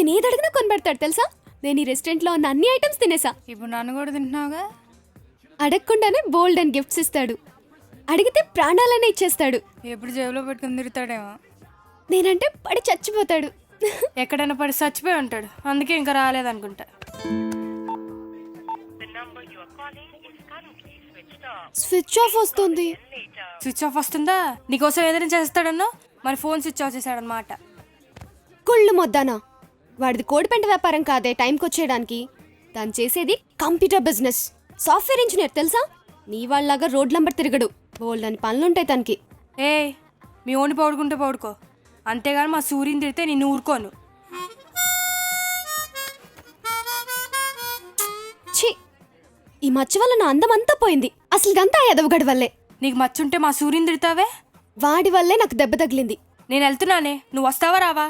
నేను ఏది అడిగినా కొనిపెడతాడు తెలుసా. నేను ఈ రెస్టారెంట్లో ఉన్న అన్ని ఐటమ్స్ తినేసా. ఇప్పుడు నన్ను కూడా తింటున్నావుగా. అడగకుండానే బోల్డ్ అండ్ గిఫ్ట్స్ ఇస్తాడు. అడిగితే ప్రాణాలనే ఇచ్చేస్తాడు. ఎప్పుడు జేబులో పెట్టుకుని తిరుగుతాడేమో. నేనంటే పడి చచ్చిపోతాడు. ఎక్కడైనా పడి చచ్చిపోయి ఉంటాడు, అందుకే ఇంకా రాలేదనుకుంటా. స్విచ్ ఆఫ్ వస్తుంది. స్విచ్ ఆఫ్ వస్తుందా? నీకోసం ఏదైనా చేస్తాడన్నో, మరి ఫోన్ స్విచ్ ఆఫ్ చేశాడనమాట. కుళ్ళు మొద్దానా, వాడిది కోడిపెంట వ్యాపారం కాదే టైంకి వచ్చేయడానికి. తను చేసేది కంప్యూటర్ బిజినెస్, సాఫ్ట్వేర్ ఇంజనీర్ తెలుసా. నీ వాళ్ళలాగా రోడ్లంబర్ తిరగడు. బోల్డ్ అని పనులుంటాయి తనకి. ఏ మీ ఓని పౌడుకుంటే పౌడుకో, అంతేగాని మా సూర్యుని తిడితే నిన్ను ఊరుకోను. ఛీ, ఈ మచ్చ వల్ల నా అందం అంతా పోయింది. అసలు గంతా ఎదవగడి వల్లే. నీకు మచ్చుంటే మా సూర్యుని తిడతావే. వాడి వల్లే నాకు దెబ్బ తగిలింది. నేను వెళ్తున్నానే, నువ్వు వస్తావా రావా?